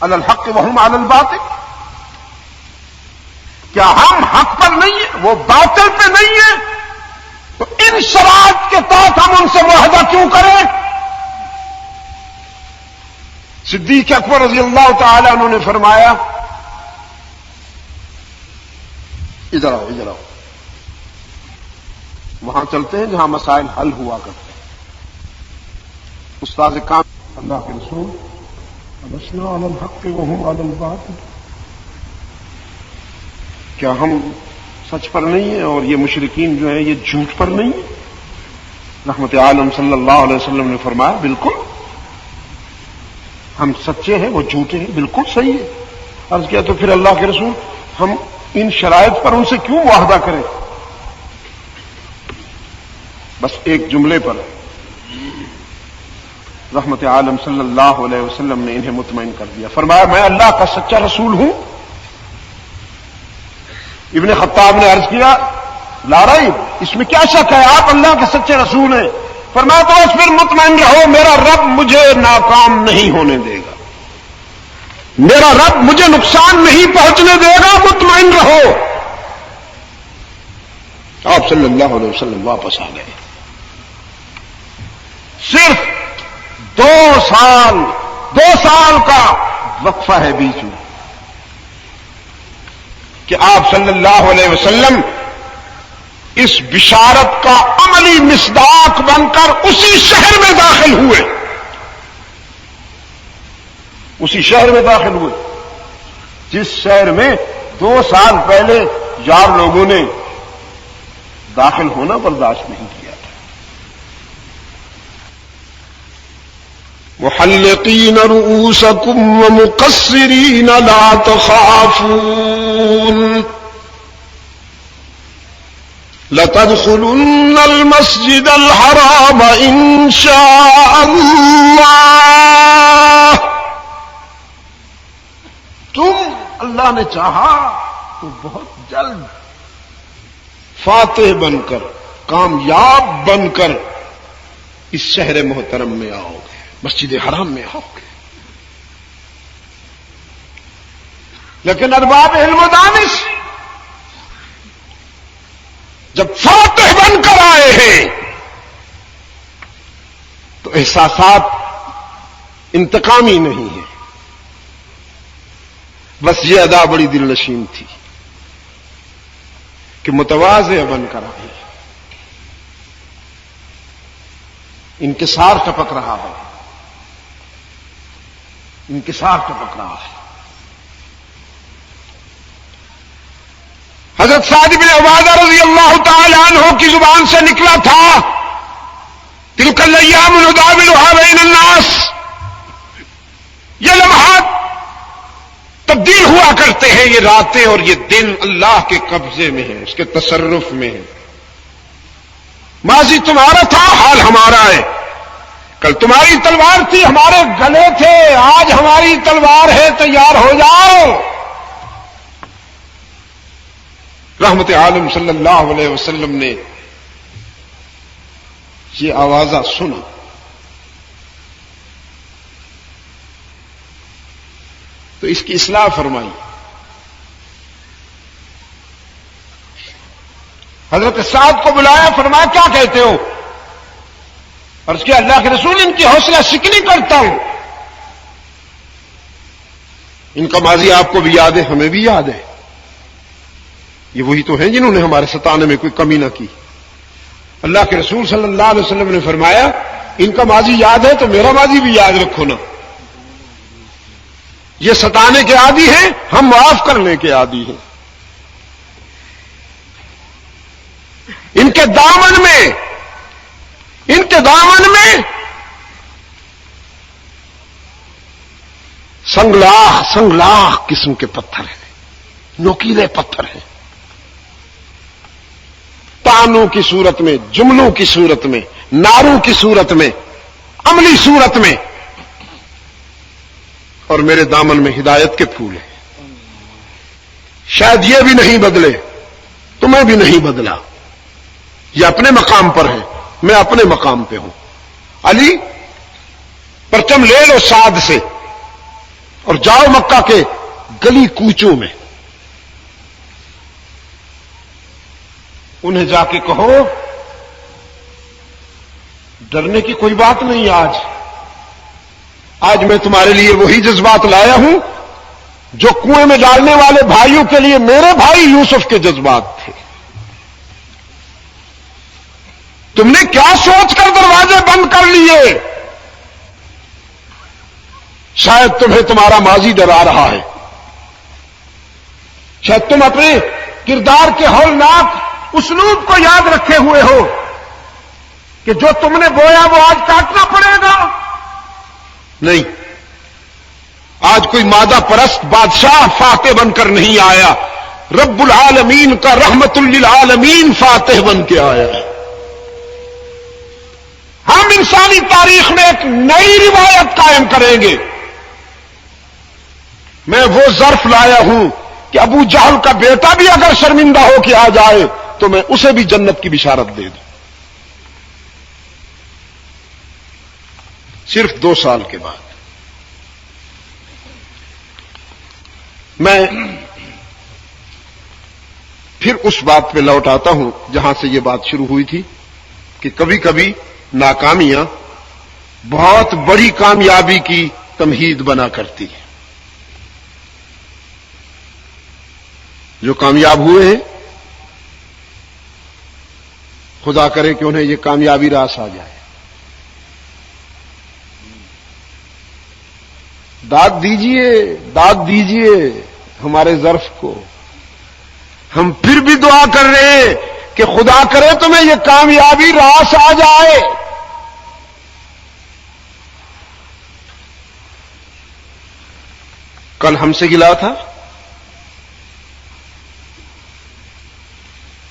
علی الحق وہم علی الباطل, کیا ہم حق پر نہیں ہیں, وہ باطل پہ نہیں ہیں, تو ان شرائط کے تحت ہم ان سے معاہدہ کیوں کریں. صدیق اکبر رضی اللہ تعالی عنہ نے فرمایا ادھر آؤ, ادھر آؤ, وہاں چلتے ہیں جہاں مسائل حل ہوا کرتے ہیں. استاد کام اللہ کے رسول السنا علی الحق وہم علی الباطل, کیا ہم سچ پر نہیں ہیں اور یہ مشرکین جو ہیں یہ جھوٹ پر نہیں ہیں. رحمت عالم صلی اللہ علیہ وسلم نے فرمایا بالکل ہم سچے ہیں, وہ جھوٹے ہیں, بالکل صحیح ہے. عرض کیا تو پھر اللہ کے رسول ہم ان شرائط پر ان سے کیوں معاہدہ کریں. بس ایک جملے پر رحمت عالم صلی اللہ علیہ وسلم نے انہیں مطمئن کر دیا. فرمایا میں اللہ کا سچا رسول ہوں. ابن خطاب نے عرض کیا لا ریب, اس میں کیا شک ہے, آپ اللہ کے سچے رسول ہیں. فرمایا تو بس پھر مطمئن رہو, میرا رب مجھے ناکام نہیں ہونے دے گا, میرا رب مجھے نقصان نہیں پہنچنے دے گا, مطمئن رہو. آپ صلی اللہ علیہ وسلم واپس آ گئے. صرف 2 سال کا وقفہ ہے بیچ میں کہ آپ صلی اللہ علیہ وسلم اس بشارت کا عملی مصداق بن کر اسی شہر میں داخل ہوئے. اسی شہر میں داخل ہوئے جس شہر میں 2 سال پہلے یار لوگوں نے داخل ہونا برداشت نہیں کیا تھا. محلقین رؤوسکم ومقصرین لا تخافون لتدخلن المسجد الحرام ان شاء اللہ. تم اللہ نے چاہا تو بہت جلد فاتح بن کر, کامیاب بن کر اس شہر محترم میں آؤ گے, مسجد حرام میں آؤ گے. لیکن ارباب علم و دانش جب فاتح بن کر آئے ہیں تو احساسات انتقامی نہیں ہیں. بس یہ ادا بڑی دل نشین تھی کہ متواضع بن کر آئے, انکسار ٹپک رہا ہے, انکسار ٹپک رہا ہے. حضرت سعد بن عبادہ رضی اللہ تعالی عنہ کی زبان سے نکلا تھا تلک الایام نداولها بین الناس. یہ لمحات تبدیل ہوا کرتے ہیں, یہ راتیں اور یہ دن اللہ کے قبضے میں ہیں, اس کے تصرف میں ہیں. ماضی تمہارا تھا، حال ہمارا ہے. کل تمہاری تلوار تھی، ہمارے گلے تھے، آج ہماری تلوار ہے، تیار ہو جاؤ. رحمت عالم صلی اللہ علیہ وسلم نے یہ آوازہ سنا. تو اس کی اصلاح فرمائی. حضرت سعد کو بلایا، فرمایا کیا کہتے ہو؟ اور اس کے اللہ کے رسول ان کی حوصلہ شکنی کرتا ہوں. ان کا ماضی آپ کو بھی یاد ہے، ہمیں بھی یاد ہے. یہ وہی تو ہیں جنہوں نے ہمارے ستانے میں کوئی کمی نہ کی. اللہ کے رسول صلی اللہ علیہ وسلم نے فرمایا ان کا ماضی یاد ہے تو میرا ماضی بھی یاد رکھو نا. یہ ستانے کے عادی ہیں، ہم معاف کرنے کے عادی ہیں. ان کے دامن میں سنگلاخ قسم کے پتھر ہیں، نوکیلے پتھر ہیں. تانوں کی صورت میں، جملوں کی صورت میں، ناروں کی صورت میں، عملی صورت میں. اور میرے دامن میں ہدایت کے پھول ہیں. شاید یہ بھی نہیں بدلے، تمہیں بھی نہیں بدلا. یہ اپنے مقام پر ہے، میں اپنے مقام پہ ہوں. علی پرچم لے لو سعد سے اور جاؤ مکہ کے گلی کوچوں میں، انہیں جا کے کہو ڈرنے کی کوئی بات نہیں. آج میں تمہارے لیے وہی جذبات لایا ہوں جو کنویں میں ڈالنے والے بھائیوں کے لیے میرے بھائی یوسف کے جذبات تھے. تم نے کیا سوچ کر دروازے بند کر لیے؟ شاید تمہیں تمہارا ماضی ڈرا رہا ہے. شاید تم اپنے کردار کے ہولناک اسلوب کو یاد رکھے ہوئے ہو کہ جو تم نے بویا وہ آج کاٹنا پڑے گا. نہیں، آج کوئی مادہ پرست بادشاہ فاتح بن کر نہیں آیا. رب العالمین کا رحمت للعالمین فاتح بن کے آیا ہے. ہم انسانی تاریخ میں ایک نئی روایت قائم کریں گے. میں وہ ظرف لایا ہوں کہ ابو جہل کا بیٹا بھی اگر شرمندہ ہو کے آ جائے تو میں اسے بھی جنت کی بشارت دے دوں. صرف 2 سال کے بعد میں پھر اس بات پہ لوٹ آتا ہوں جہاں سے یہ بات شروع ہوئی تھی کہ کبھی کبھی ناکامیاں بہت بڑی کامیابی کی تمہید بنا کرتی ہے. جو کامیاب ہوئے ہیں خدا کرے کہ انہیں یہ کامیابی راس آ جائے. داد دیجئے ہمارے ظرف کو. ہم پھر بھی دعا کر رہے ہیں کہ خدا کرے تمہیں یہ کامیابی راس آ جائے. کل ہم سے گلا تھا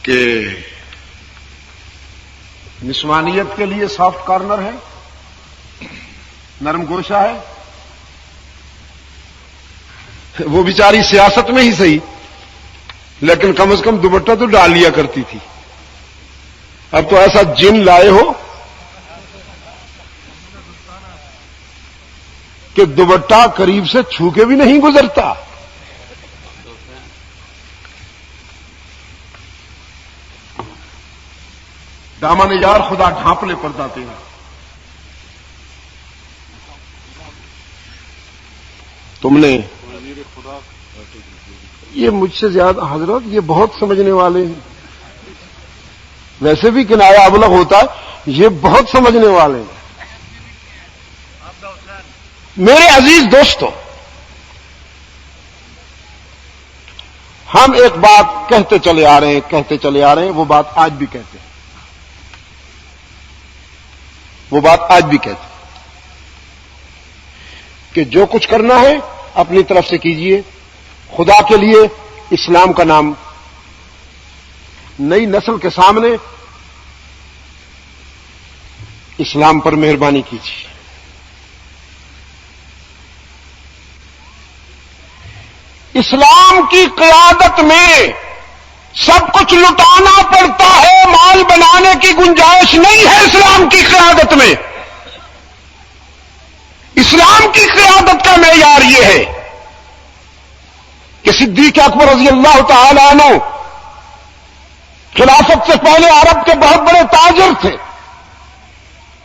کہ نسوانیت کے لیے سافٹ کارنر ہے، نرم گوشہ ہے. وہ بیچاری سیاست میں ہی صحیح لیکن کم از کم دوپٹہ تو ڈال لیا کرتی تھی. اب تو ایسا جن لائے ہو کہ دوپٹہ قریب سے چھو کے بھی نہیں گزرتا. دامن یار خدا ڈھانپ لے پڑتا تیرا. تم نے یہ مجھ سے زیادہ حضرت یہ بہت سمجھنے والے ہیں. ویسے بھی کنایا ابلغ ہوتا ہے، یہ بہت سمجھنے والے ہیں. میرے عزیز دوستو، ہم ایک بات کہتے چلے آ رہے ہیں وہ بات آج بھی کہتے ہیں. کہ جو کچھ کرنا ہے اپنی طرف سے کیجئے، خدا کے لیے اسلام کا نام نئی نسل کے سامنے اسلام پر مہربانی کیجیے. اسلام کی قیادت میں سب کچھ لٹانا پڑتا ہے، مال بنانے کی گنجائش نہیں ہے اسلام کی قیادت میں. اسلام کی قیادت کا معیار یہ ہے کہ صدیق اکبر رضی اللہ تعالی عنہ خلافت سے پہلے عرب کے بہت بڑے تاجر تھے.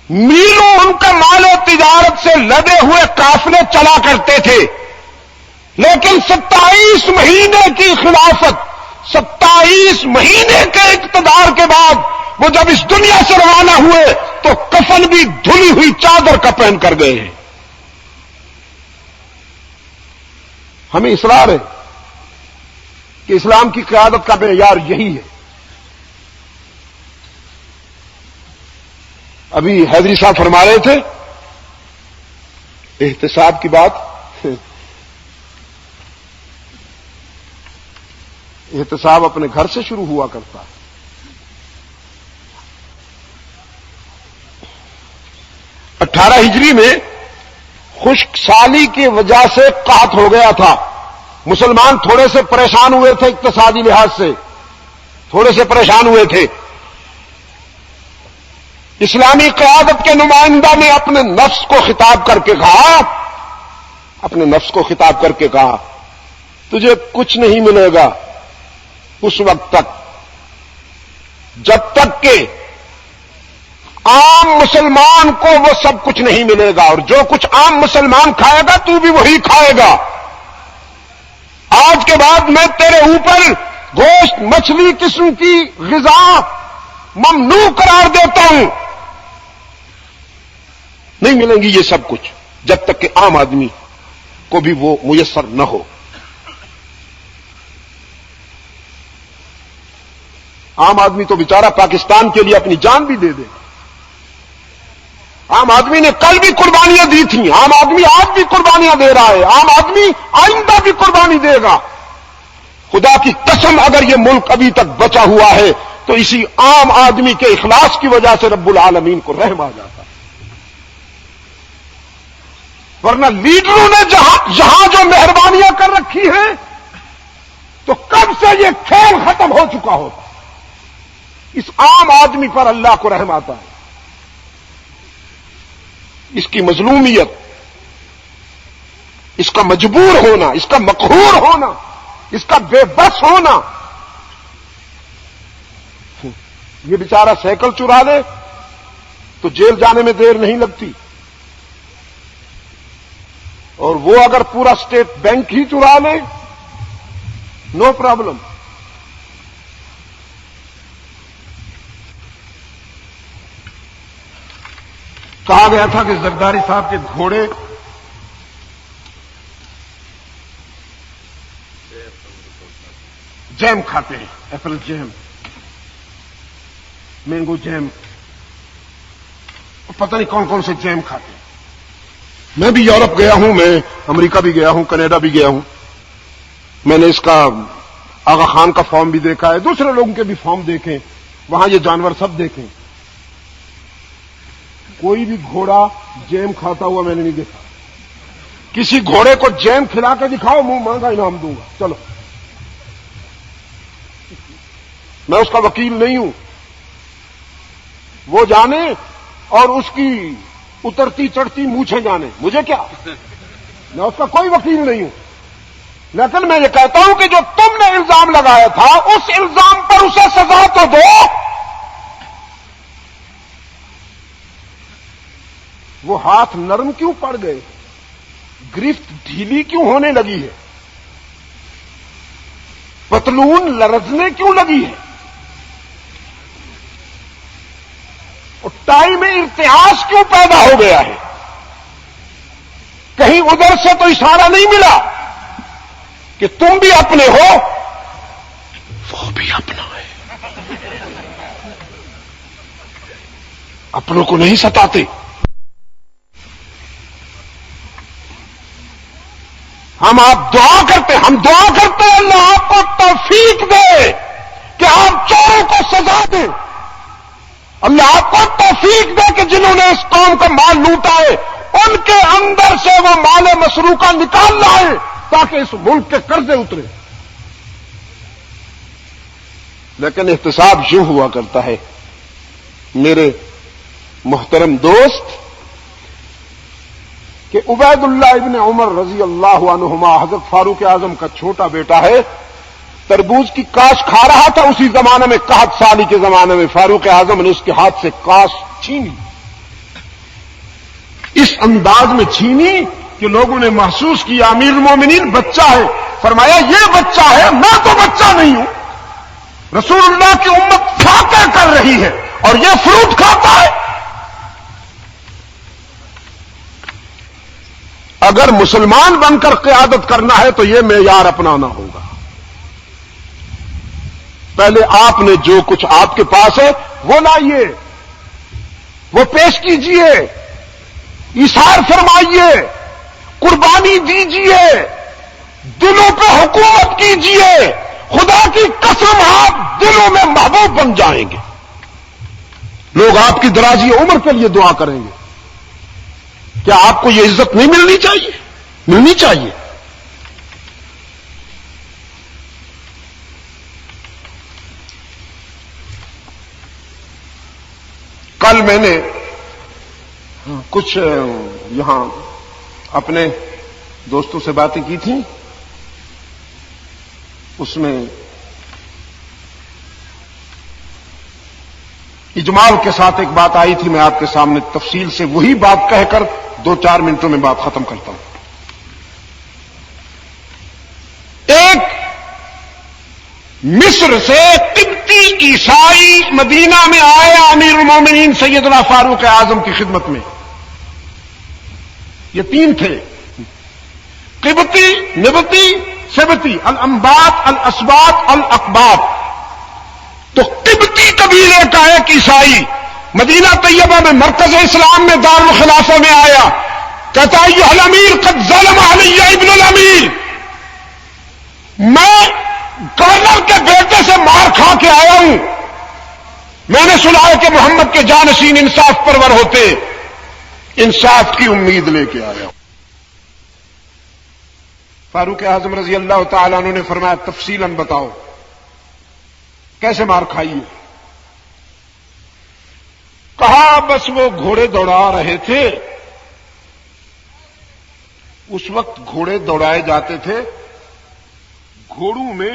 میلوں ان کا مال و تجارت سے لدے ہوئے قافلے چلا کرتے تھے، لیکن 27 مہینے کی خلافت، 27 مہینے کے اقتدار کے بعد وہ جب اس دنیا سے روانہ ہوئے تو کفن بھی دھلی ہوئی چادر کا پہن کر گئے ہیں. ہمیں اصرار ہے کہ اسلام کی قیادت کا معیار یہی ہے. ابھی حیدری صاحب فرما رہے تھے احتساب کی بات. احتساب اپنے گھر سے شروع ہوا کرتا ہے. 18 ہجری میں خشک سالی کی وجہ سے قحط ہو گیا تھا. مسلمان تھوڑے سے پریشان ہوئے تھے، اقتصادی لحاظ سے تھوڑے سے پریشان ہوئے تھے. اسلامی قیادت کے نمائندہ نے اپنے نفس کو خطاب کر کے کہا، اپنے نفس کو خطاب کر کے کہا، تجھے کچھ نہیں ملے گا اس وقت تک جب تک کہ عام مسلمان کو وہ سب کچھ نہیں ملے گا، اور جو کچھ عام مسلمان کھائے گا تو بھی وہی کھائے گا. آج کے بعد میں تیرے اوپر گوشت مچھلی قسم کی غذا ممنوع قرار دیتا ہوں. نہیں ملیں گی یہ سب کچھ جب تک کہ عام آدمی کو بھی وہ میسر نہ ہو. عام آدمی تو بیچارہ پاکستان کے لیے اپنی جان بھی دے دے. عام آدمی نے کل بھی قربانیاں دی تھیں، عام آدمی آج بھی قربانیاں دے رہا ہے، عام آدمی آئندہ بھی قربانی دے گا. خدا کی قسم اگر یہ ملک ابھی تک بچا ہوا ہے تو اسی عام آدمی کے اخلاص کی وجہ سے رب العالمین کو رحم آ جاتا ہے. ورنہ لیڈروں نے جہاں جو مہربانیاں کر رکھی ہیں تو کب سے یہ کھیل ختم ہو چکا ہوتا. اس عام آدمی پر اللہ کو رحم آتا ہے. اس کی مظلومیت، اس کا مجبور ہونا، اس کا مقہور ہونا، اس کا بے بس ہونا. یہ بیچارہ سائیکل چرا لے تو جیل جانے میں دیر نہیں لگتی، اور وہ اگر پورا اسٹیٹ بینک ہی چرا لے نو پرابلم. کہا گیا تھا کہ زرداری صاحب کے گھوڑے جیم کھاتے ہیں، ایپل جیم، مینگو جیم، پتہ نہیں کون کون سے جیم کھاتے ہیں. میں بھی یورپ گیا ہوں، میں امریکہ بھی گیا ہوں، کینیڈا بھی گیا ہوں. میں نے اس کا آغا خان کا فارم بھی دیکھا ہے، دوسرے لوگوں کے بھی فارم دیکھے، وہاں یہ جانور سب دیکھیں. کوئی بھی گھوڑا جیم کھاتا ہوا میں نے نہیں دیکھا. کسی گھوڑے کو جیم کھلا کے دکھاؤ، منہ مانگا انعام دوں گا. چلو، میں اس کا وکیل نہیں ہوں، وہ جانے اور اس کی اترتی چڑھتی مونچھیں جانے، مجھے کیا، میں اس کا کوئی وکیل نہیں ہوں. لیکن میں یہ کہتا ہوں کہ جو تم نے الزام لگایا تھا اس الزام پر اسے سزا تو دو. وہ ہاتھ نرم کیوں پڑ گئے، گرفت ڈھیلی کیوں ہونے لگی ہے، پتلون لرزنے کیوں لگی ہے، اور ٹائی میں ارتعاش کیوں پیدا ہو گیا ہے. کہیں ادھر سے تو اشارہ نہیں ملا کہ تم بھی اپنے ہو، وہ بھی اپنا ہے. اپنوں کو نہیں ستاتے. ہم دعا کرتے اللہ آپ کو توفیق دے کہ آپ چوروں کو سزا دیں. اللہ آپ کو توفیق دے کہ جنہوں نے اس قوم کا مال لوٹا ہے ان کے اندر سے وہ مال مسروقہ نکال لائیں تاکہ اس ملک کے قرضے اترے. لیکن احتساب یوں ہوا کرتا ہے میرے محترم دوست کہ عبید اللہ ابن عمر رضی اللہ عنہما حضرت فاروق اعظم کا چھوٹا بیٹا ہے, تربوز کی کاش کھا رہا تھا اسی زمانے میں, قحط سالی کے زمانے میں فاروق اعظم نے اس کے ہاتھ سے کاش چھینی, اس انداز میں چھینی کہ لوگوں نے محسوس کیا امیر المومنین بچہ ہے. فرمایا یہ بچہ ہے, میں تو بچہ نہیں ہوں. رسول اللہ کی امت فاتح کر رہی ہے اور یہ فروٹ کھاتا ہے. اگر مسلمان بن کر قیادت کرنا ہے تو یہ معیار اپنانا ہوگا. پہلے آپ نے جو کچھ آپ کے پاس ہے وہ لائیے, وہ پیش کیجئے, ایثار فرمائیے, قربانی دیجئے, دلوں پہ حکومت کیجئے. خدا کی قسم آپ دلوں میں محبوب بن جائیں گے. لوگ آپ کی درازی عمر کے لیے دعا کریں گے. کیا آپ کو یہ عزت نہیں ملنی چاہیے؟ ملنی چاہیے. کل میں نے کچھ یہاں اپنے دوستوں سے باتیں کی تھیں, اس میں اجمال کے ساتھ ایک بات آئی تھی. میں آپ کے سامنے تفصیل سے وہی بات کہہ کر 2-4 منٹوں میں بات ختم کرتا ہوں. ایک مصر سے قبطی عیسائی مدینہ میں آیا امیر المومنین سیدنا فاروق اعظم کی خدمت میں. یہ 3 تھے, قبطی, نبطی, سبتی, الانباط, الاسباط, الاقباط. تو قبطی قبیلے کا ایک عیسائی مدینہ طیبہ میں مرکز اسلام میں دارالخلافہ میں آیا. کہتا ایھا الامیر قد ظلم علی ابن الامیر, میں گورنر کے بیٹے سے مار کھا کے آیا ہوں. میں نے سنا ہے کہ محمد کے جانشین انصاف پرور ہوتے, انصاف کی امید لے کے آیا ہوں. فاروق اعظم رضی اللہ تعالیٰ عنہ نے فرمایا تفصیلاً بتاؤ کیسے مار کھائی ہے؟ کہا بس وہ گھوڑے دوڑا رہے تھے, اس وقت گھوڑے دوڑائے جاتے تھے, گھوڑوں میں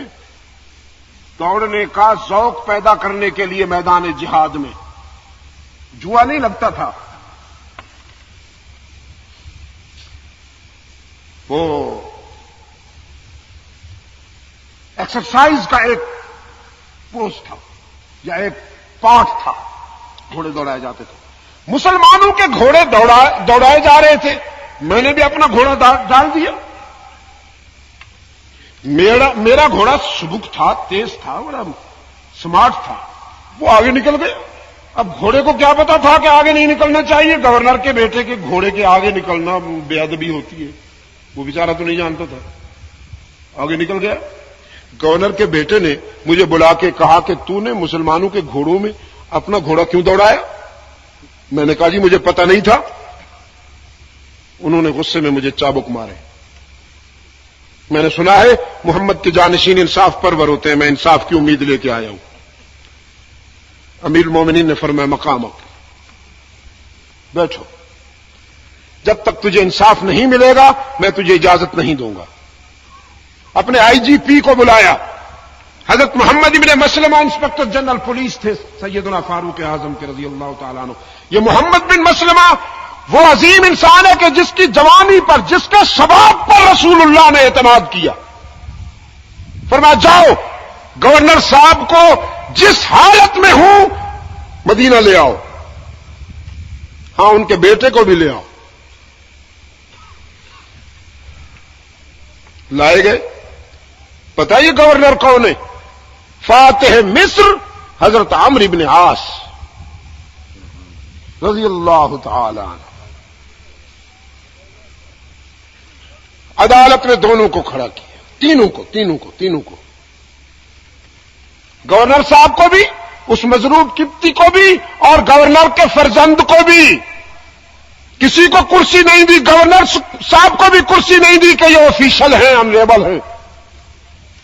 دوڑنے کا ذوق پیدا کرنے کے لیے میدان جہاد میں جوا نہیں لگتا تھا. وہ ایکسرسائز کا ایک پوسٹ تھا یا ایک پارٹ تھا. گھوڑے دوڑائے جاتے تھے. مسلمانوں کے گھوڑے دوڑائے جا رہے تھے, میں نے بھی اپنا گھوڑا ڈال دیا. میرا گھوڑا سبک تھا, تیز تھا, بڑا سمارٹ تھا, وہ آگے نکل گئے. اب گھوڑے کو کیا پتا تھا کہ آگے نہیں نکلنا چاہیے؟ گورنر کے بیٹے کے گھوڑے کے آگے نکلنا بے ادبی ہوتی ہے, وہ بیچارہ تو نہیں جانتا تھا. آگے نکل گیا. گورنر کے بیٹے نے مجھے بلا کے کہا کہ تو نے مسلمانوں کے گھوڑوں میں اپنا گھوڑا کیوں دوڑایا؟ میں نے کہا جی مجھے پتا نہیں تھا. انہوں نے غصے میں مجھے چابک مارے. میں نے سنا ہے محمد کے جانشین انصاف پرور ہوتے ہیں, میں انصاف کی امید لے کے آیا ہوں. امیر المومنین نے فرمایا مقامک, بیٹھو, جب تک تجھے انصاف نہیں ملے گا میں تجھے اجازت نہیں دوں گا. اپنے آئی جی پی کو بلایا. حضرت محمد ابن مسلمہ انسپکٹر جنرل پولیس تھے سیدنا فاروق اعظم کے رضی اللہ تعالیٰ عنہ. یہ محمد بن مسلمہ وہ عظیم انسان ہے کہ جس کی جوانی پر, جس کے ثبات پر رسول اللہ نے اعتماد کیا. فرمایا جاؤ گورنر صاحب کو جس حالت میں ہوں مدینہ لے آؤ. ہاں ان کے بیٹے کو بھی لے آؤ. لائے گئے. پتہ یہ گورنر کون ہے؟ فاتح مصر حضرت عمرو بن عاص رضی اللہ تعالی عنہ. عدالت نے دونوں کو کھڑا کیا, تینوں کو. گورنر صاحب کو بھی اس مضروب قبطی کو بھی اور گورنر کے فرزند کو بھی. کسی کو کرسی نہیں دی، گورنر صاحب کو بھی کرسی نہیں دی کہ یہ آفیشل ہیں، انریبل ہیں.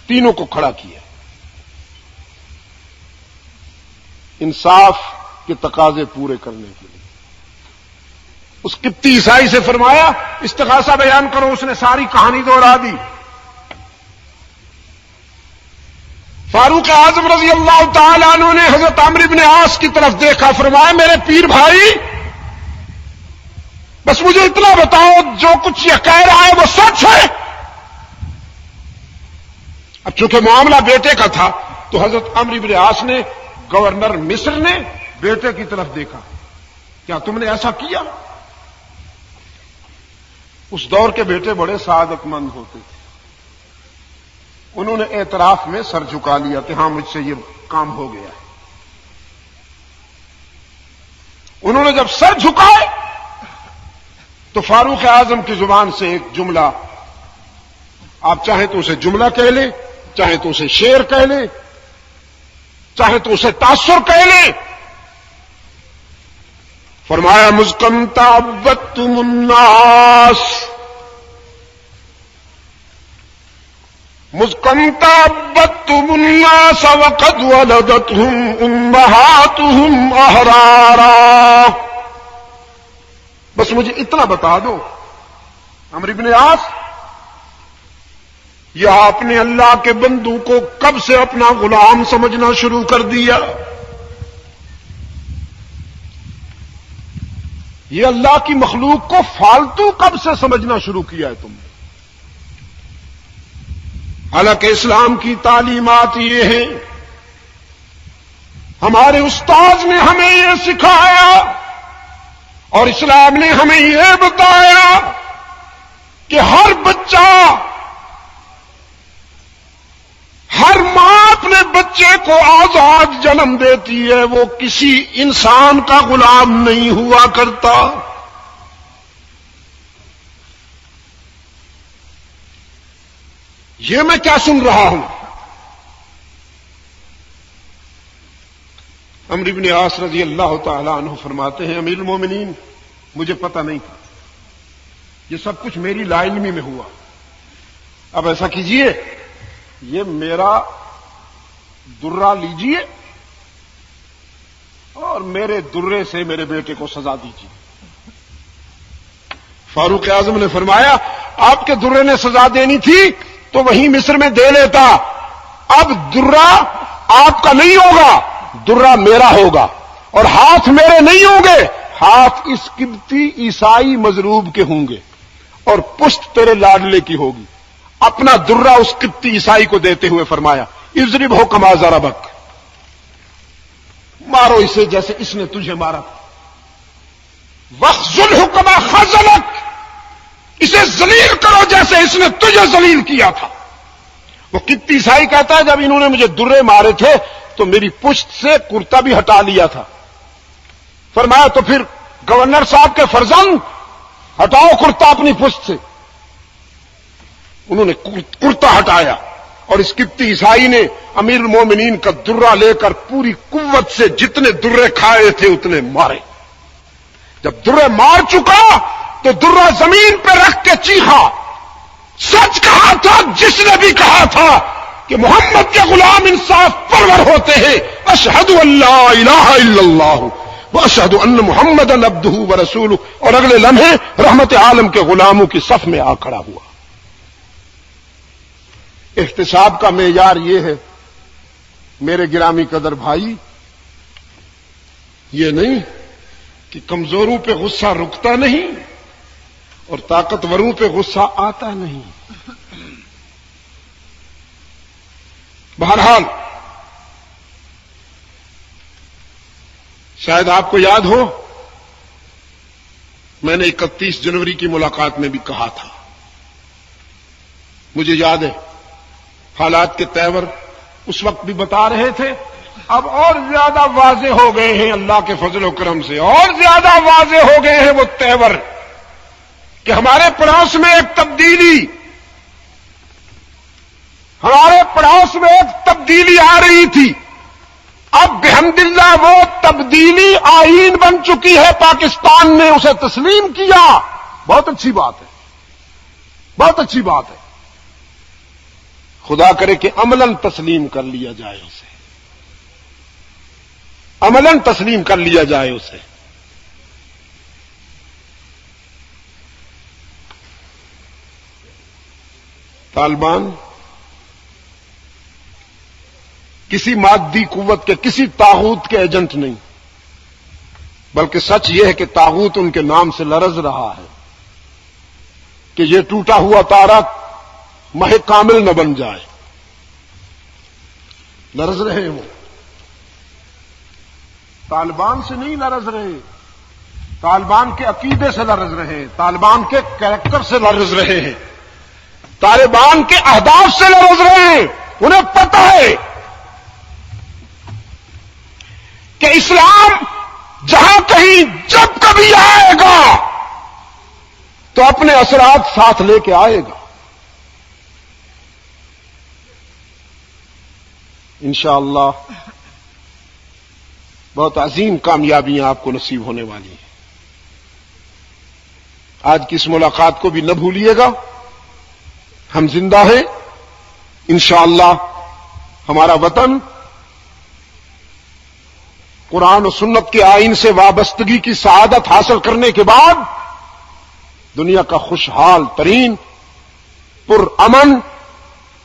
تینوں کو کھڑا کیا. انصاف کے تقاضے پورے کرنے کے لیے. اس قبطی عیسائی سے فرمایا استغاثہ بیان کرو، اس نے ساری کہانی دوہرا دی. فاروق اعظم رضی اللہ تعالی عنہ نے حضرت عمرو بن عاص کی طرف دیکھا، فرمایا میرے پیر بھائی بس مجھے اتنا بتاؤ جو کچھ یہ کہہ رہا ہے وہ سچ ہے. اب چونکہ معاملہ بیٹے کا تھا تو حضرت عمرو بن عاص نے، گورنر مصر نے بیٹے کی طرف دیکھا، کیا تم نے ایسا کیا؟ اس دور کے بیٹے بڑے سعادت مند ہوتے تھے. انہوں نے اعتراف میں سر جھکا لیا کہ ہاں مجھ سے یہ کام ہو گیا ہے. انہوں نے جب سر جھکائے تو فاروق اعظم کی زبان سے ایک جملہ، آپ چاہیں تو اسے جملہ کہہ لیں، چاہیں تو اسے شعر کہہ لیں، چاہے تو اسے تاثر کہہ لیں، فرمایا مزکم تعبدتم الناس، مزکم تعبدتم الناس وقد ولدتهم امہاتهم احرارا. بس مجھے اتنا بتا دو عمرو بن عاص، یہ آپ نے اللہ کے بندوں کو کب سے اپنا غلام سمجھنا شروع کر دیا؟ یہ اللہ کی مخلوق کو فالتو کب سے سمجھنا شروع کیا ہے تم نے؟ حالانکہ اسلام کی تعلیمات یہ ہیں، ہمارے استاذ نے ہمیں یہ سکھایا اور اسلام نے ہمیں یہ بتایا کہ ہر بچہ، ہر ماں اپنے بچے کو آزاد جنم دیتی ہے، وہ کسی انسان کا غلام نہیں ہوا کرتا. یہ میں کیا سن رہا ہوں؟ عمرو بن عاص رضی اللہ تعالی عنہ فرماتے ہیں امیر المومنین مجھے پتہ نہیں تھا، یہ سب کچھ میری لا علمی میں ہوا. اب ایسا کیجئے، یہ میرا درہ لیجئے اور میرے درے سے میرے بیٹے کو سزا دیجئے. فاروق اعظم نے فرمایا آپ کے درے نے سزا دینی تھی تو وہیں مصر میں دے لیتا، اب درہ آپ کا نہیں ہوگا، درہ میرا ہوگا، اور ہاتھ میرے نہیں ہوں گے، ہاتھ اس قبطی عیسائی مضروب کے ہوں گے، اور پشت تیرے لاڈلے کی ہوگی. اپنا درہ اس قبطی عیسائی کو دیتے ہوئے فرمایا اضربہ کما ضربک، مارو اسے جیسے اس نے تجھے مارا. واخذلہ کما خذلک، اسے ذلیل کرو جیسے اس نے تجھے ذلیل کیا تھا. وہ قبطی عیسائی کہتا ہے جب انہوں نے مجھے درے مارے تھے تو میری پشت سے کرتا بھی ہٹا لیا تھا. فرمایا تو پھر گورنر صاحب کے فرزند ہٹاؤ کرتا اپنی پشت سے. انہوں نے کرتا ہٹایا اور اس قبطی عیسائی نے امیر المومنین کا درہ لے کر پوری قوت سے جتنے درے کھائے تھے اتنے مارے. جب درے مار چکا تو درہ زمین پہ رکھ کے چیخا، سچ کہا تھا جس نے بھی کہا تھا کہ محمد کے غلام انصاف پرور ہوتے ہیں. اشہد ان لا الہ الا اللہ واشہد ان محمدا عبدہ ورسولہ، اور اگلے لمحے رحمت عالم کے غلاموں کی صف میں آ کھڑا ہوا. احتساب کا معیار یہ ہے میرے گرامی قدر بھائی، یہ نہیں کہ کمزوروں پہ غصہ رکتا نہیں اور طاقتوروں پہ غصہ آتا نہیں. بہرحال شاید آپ کو یاد ہو میں نے 31 جنوری کی ملاقات میں بھی کہا تھا، مجھے یاد ہے حالات کے تیور اس وقت بھی بتا رہے تھے، اب اور زیادہ واضح ہو گئے ہیں اللہ کے فضل و کرم سے، اور زیادہ واضح ہو گئے ہیں وہ تیور کہ ہمارے پڑوس میں ایک تبدیلی، ہمارے پڑوس میں ایک تبدیلی آ رہی تھی. اب بحمدللہ وہ تبدیلی آئین بن چکی ہے، پاکستان نے اسے تسلیم کیا، بہت اچھی بات ہے، بہت اچھی بات ہے۔ خدا کرے کہ عملاً تسلیم کر لیا جائے اسے، عملاً تسلیم کر لیا جائے اسے۔ طالبان کسی مادی قوت کے، کسی طاغوت کے ایجنٹ نہیں، بلکہ سچ یہ ہے کہ طاغوت ان کے نام سے لرز رہا ہے کہ یہ ٹوٹا ہوا تارا ماہ کامل نہ بن جائے، لرز رہے ہوں۔ طالبان سے نہیں لرز رہے، طالبان کے عقیدے سے لرز رہے ہیں، طالبان کے کریکٹر سے لرز رہے ہیں، طالبان کے اہداف سے لرز رہے ہیں۔ انہیں پتہ ہے کہ اسلام جہاں کہیں جب کبھی آئے گا تو اپنے اثرات ساتھ لے کے آئے گا۔ انشاءاللہ بہت عظیم کامیابیاں آپ کو نصیب ہونے والی ہیں۔ آج کی اس ملاقات کو بھی نہ بھولیے گا، ہم زندہ ہیں، انشاءاللہ ہمارا وطن قرآن و سنت کے آئین سے وابستگی کی سعادت حاصل کرنے کے بعد دنیا کا خوشحال ترین، پرامن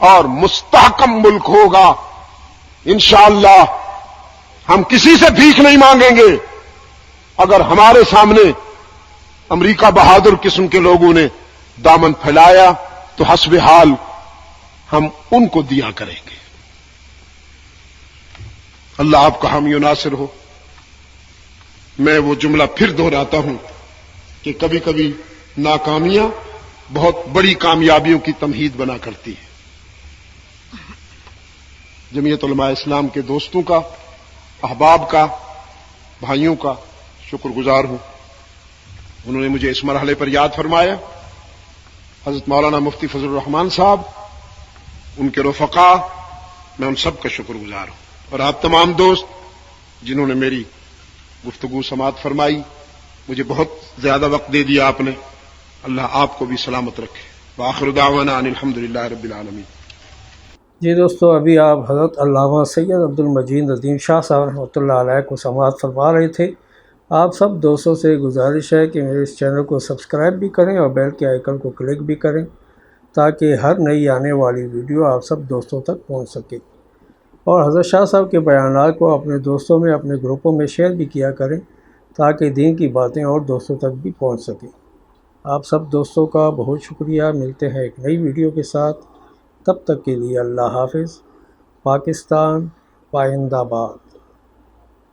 اور مستحکم ملک ہوگا۔ انشاءاللہ ہم کسی سے بھیک نہیں مانگیں گے۔ اگر ہمارے سامنے امریکہ بہادر قسم کے لوگوں نے دامن پھیلایا تو حسب حال ہم ان کو دیا کریں گے۔ اللہ آپ کا حامی و ناصر ہو۔ میں وہ جملہ پھر دہراتا ہوں کہ کبھی کبھی ناکامیاں بہت بڑی کامیابیوں کی تمہید بنا کرتی ہے۔ جمعیت علماء اسلام کے دوستوں کا، احباب کا، بھائیوں کا شکر گزار ہوں، انہوں نے مجھے اس مرحلے پر یاد فرمایا۔ حضرت مولانا مفتی فضل الرحمان صاحب، ان کے رفقا، میں ان سب کا شکر گزار ہوں، اور آپ تمام دوست جنہوں نے میری گفتگو سماعت فرمائی، مجھے بہت زیادہ وقت دے دیا آپ نے، اللہ آپ کو بھی سلامت رکھے۔ وآخر دعوانا ان الحمدللہ رب العالمین۔ جی دوستو، ابھی آپ حضرت علامہ سید عبد المجید ندیم شاہ صاحب رحمۃ اللہ علیہ کو سماعت فرما رہے تھے۔ آپ سب دوستوں سے گزارش ہے کہ میرے اس چینل کو سبسکرائب بھی کریں اور بیل کے آئیکن کو کلک بھی کریں تاکہ ہر نئی آنے والی ویڈیو آپ سب دوستوں تک پہنچ سکے، اور حضرت شاہ صاحب کے بیانات کو اپنے دوستوں میں، اپنے گروپوں میں شیئر بھی کیا کریں تاکہ دین کی باتیں اور دوستوں تک بھی پہنچ سکیں۔ آپ سب دوستوں کا بہت شکریہ۔ ملتے ہیں ایک نئی ویڈیو کے ساتھ، تب تک کے لیے اللہ حافظ۔ پاکستان پائندہ باد۔